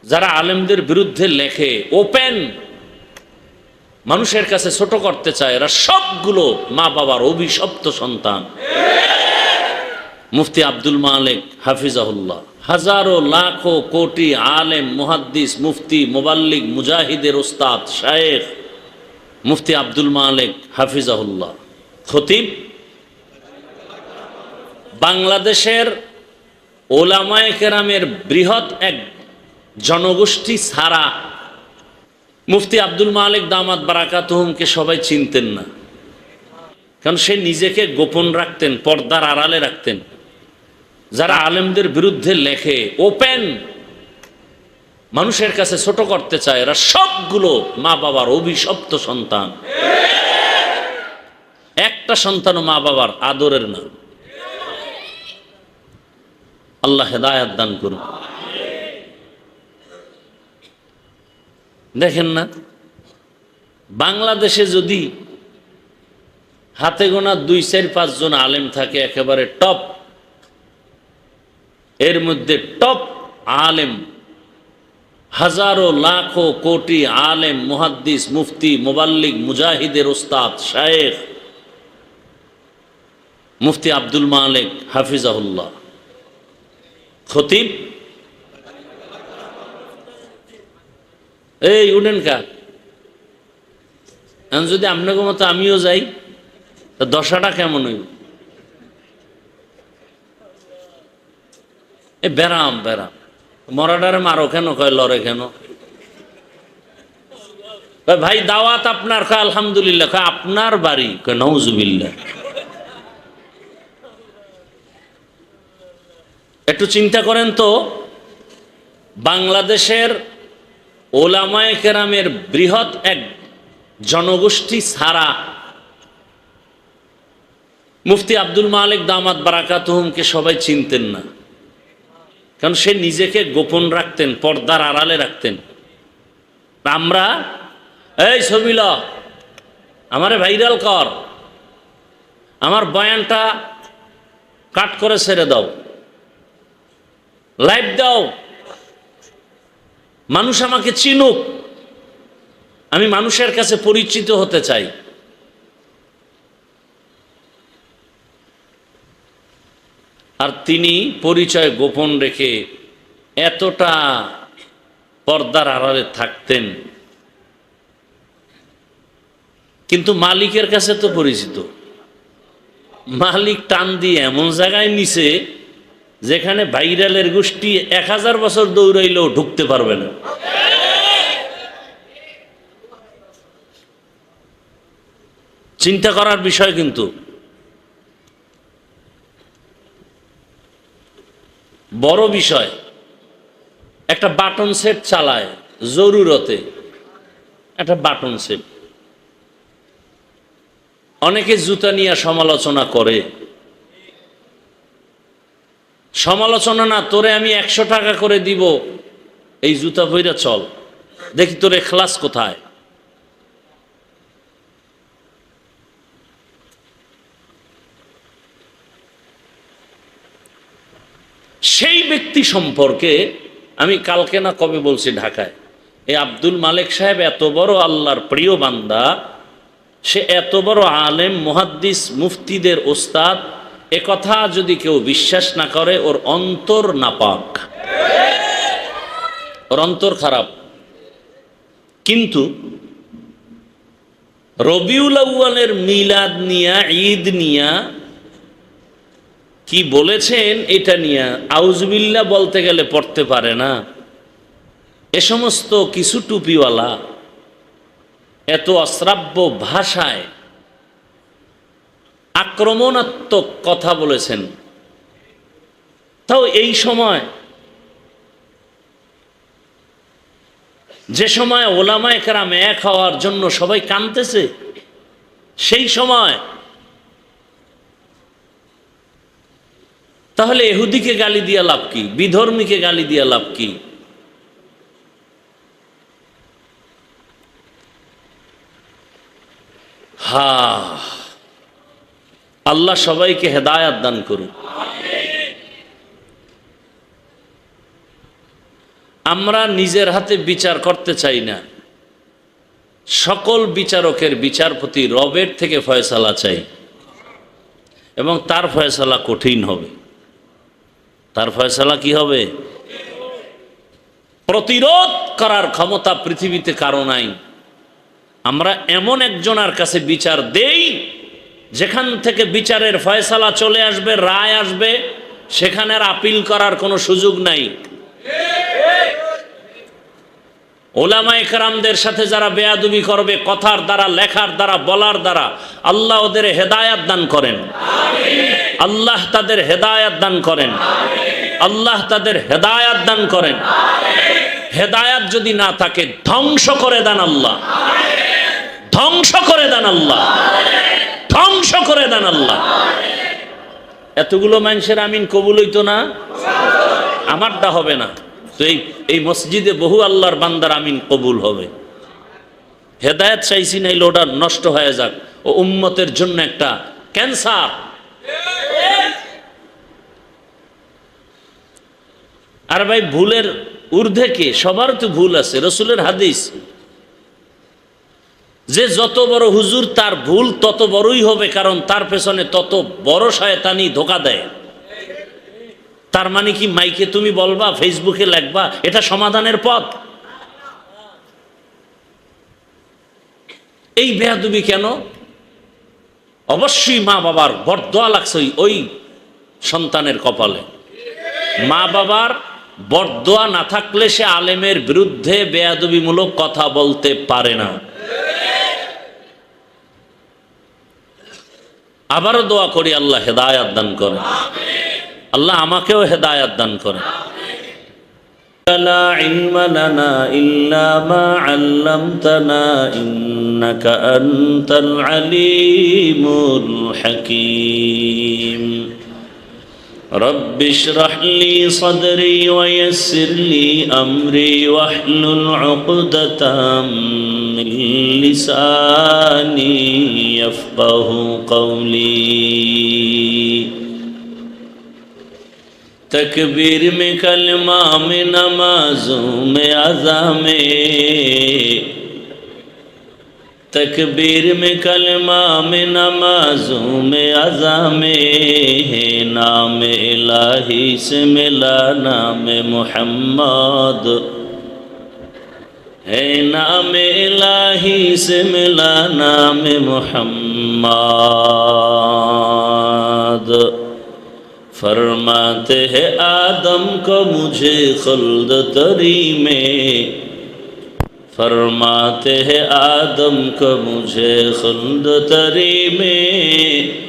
যারা আলেমদের বিরুদ্ধে লেখে, ওপেন মানুষের কাছে ছোট করতে চায়, এরা সবগুলো মা বাবার অভিশপ্ত সন্তান। মুফতি আব্দুল মালিক হাফিজাহুল্লাহ হাজারো লাখো কোটি আলেম, মুহাদ্দিস, মুফতি, মুবাল্লিগ, মুজাহিদের ওস্তাদ শায়েখ মুফতি আব্দুল মালিক হাফিজাহুল্লাহ খতিব বাংলাদেশের ওলামায়ে কেরামের বৃহৎ এক জনগোষ্ঠী ছাড়া মুফতি আব্দুল মালিক দামাত বারাকাতুহুমকে সবাই চিনতেন না, কারণ সে নিজেকে গোপন রাখতেন, পর্দার আড়ালে রাখতেন। যারা আলেমদের বিরুদ্ধে লেখে, ওপেন মানুষের কাছে ছোট করতে চায়, এরা সবগুলো মা বাবার অভিশপ্ত সন্তান। একটা সন্তানও মা বাবার আদরের না। আল্লাহ হেদায়েত দান করুন। দেখেন না, বাংলাদেশে যদি হাতে গোনা 2-4-5 জন আলেম থাকে একেবারে টপ, এর মধ্যে টপ আলেম হাজারো লাখো কোটি আলেম, মুহাদ্দিস, মুফতি, মুবাল্লিগ, মুজাহিদের ওস্তাদ শায়েখ মুফতি আব্দুল মালিক হাফিজাহুল্লাহ খতিব, এই উঠেন কা, যদি আপনাকে মতো আমিও যাই, দশাটা কেমন হইব? এ বেরাম বেরাম মরাডারে মারো কেন, কয় লড়ে কেন? ভাই দাওয়াত আপনার, কয় আলহামদুলিল্লাহ। কয় আপনার বাড়ি? কয় নাউজুবিল্লাহ। একটু চিন্তা করেন তো, বাংলাদেশের ওলামায়ে কেরামের বৃহৎ এক জনগোষ্ঠী ছাড়া মুফতি আব্দুল মালিক দামাত বারাকাতুহুমকে সবাই চিনতেন না, কারণ সে নিজেকে গোপন রাখতেন, পর্দার আড়ালে রাখতেন। আমরা এই ছবি ল, আমারে ভাইরাল কর, আমার বয়ানটা কাট করে ছেড়ে দাও, লাইভ দাও, মানুষ আমাকে চিনুক, আমি মানুষের কাছে পরিচিত হতে চাই। আর তিনি পরিচয় গোপন রেখে এতটা পর্দার আড়ালে থাকতেন, কিন্তু মালিকের কাছে তো পরিচিত। মালিক টান দিয়ে এমন জায়গায় নিছে যেখানে ভাইরালের গোষ্ঠী 1000 বছর দৌড়াইলেও ঢুকতে পারবে না। চিন্তা করার বিষয়। কিন্তু বড় বিষয়, একটা বাটন সেট চালায় জরুরতে, একটা বাটন সেট। অনেকে জুতা নিয়ে সমালোচনা করে। সমালোচনা না, তোরে আমি 100 টাকা করে দিব, এই জুতা পইরা চল, দেখি তোর ইখলাস কোথায়। সেই ব্যক্তি সম্পর্কে আমি কালকে না কবে বলছি ঢাকায়, এই আব্দুল মালিক সাহেব এত বড় আল্লাহর প্রিয় বান্দা, সে এত বড় আলেম, মুহাদ্দিস, মুফতিদের ওস্তাদ, এ কথা যদি কেউ বিশ্বাস না করে, ওর অন্তর নাপাক, ওর অন্তর খারাপ। কিন্তু রবিউল আউয়ালের মিলাদ নিয়া, ঈদ নিয়া কি বলেছেন, এটা নিয়া আউজুবিল্লাহ বলতে গেলে পড়তে পারে না। এ সমস্ত কিছু টুপিওয়ালা এত অশ্রাব্য ভাষায় আক্রমণাত্মক কথা বলেছেন, তাও এই সময়, যে সময় ওলামায়ে কেরাম এক হওয়ার জন্য সবাই কাঁদতেছে, সেই সময় তাহলে ইহুদিকে গালি দিয়া লাভ কি? বিধর্মীকে গালি দিয়া লাভ কি? আল্লাহ সবাইকে হেদায়াত দান করুন। আমরা নিজের হাতে বিচার করতে চাই না, সকল বিচারকের বিচারপতি রবের থেকে ফয়সালা চাই, এবং তার ফয়সালা কঠিন হবে। তার ফয়সালা কি হবে? প্রতিরোধ করার ক্ষমতা পৃথিবীতে কারো নাই। আমরা এমন একজনের কাছে বিচার দেই যেখান থেকে বিচারের ফয়সালা চলে আসবে, রায় আসবে, সেখানে আর আপিল করার কোনো সুযোগ নাই। ওলামায়ে কেরামদের সাথে যারা বেয়াদবি করবে কথার দ্বারা, লেখার দ্বারা, বলার দ্বারা, আল্লাহ ওদের হেদায়াত দান করেন। আল্লাহ তাদের হেদায়াত দান করেন। আল্লাহ তাদের হেদায়াত দান করেন। হেদায়াত যদি না থাকে ধ্বংস করে দেন আল্লাহ, ধ্বংস করে দেন আল্লাহ, ধ্বংস করে দেন আল্লাহ। এতগুলো মানুষের আমিন কবুল হইতো না? আমারটা হবে না তো এই মসজিদে বহু আল্লাহর বান্দার আমিন কবুল হবে। হেদায়েত চাইছি না, ওটা নষ্ট হয়ে যাক, ও উম্মতের জন্য একটা ক্যান্সার। আর ভাই ভুলের ঊর্ধ্বে কে? সবার তো ভুল আছে। রসুলের হাদিস যে যত বড় হুজুর তার ভুল তত বড়ই হবে, কারণ তার পেছনে তত বড় শয়তানি ধোঁকা দেয়। তার মানে কি মাইকে তুমি বলবা, ফেসবুকে লিখবা, এটা সমাধানের পথ? এই বেয়াদবি কেন? অবশ্যই মা বাবার বরদোয়া লাগছে ওই সন্তানের কপালে। মা বাবার বরদোয়া না থাকলে সে আলেমের বিরুদ্ধে বেয়াদবিমূলক কথা বলতে পারে না। আবারও দোয়া করি আল্লাহ হেদায়াত দান করেন, আল্লাহ আমাকেও হেদায়াত দান করেন। লা ইলমা লানা ইল্লা মা আল্লামতানা ইন্নাকা আনতাল আলিমুল হাকীম। রব্বি ইশরাহ লি সাদরি ওয়া ইয়াসসির লি আমরি ওয়াহলুল উকদাতাম মিন লিসানি ইয়াফকাহু কওলি। तकबीर में कलमा में नमाजों में अज़ा में, तकबीर में कलमा में नमाजों में अज़ा में, नाम इलाही से मिला नाम मुहम्मद, है नाम इलाही से मिला नाम मुहम्मद। फरमाते हैं आदम को मुझे खुल्द तरी में, फरमाते हैं आदम को मुझे खुल्द तरी में,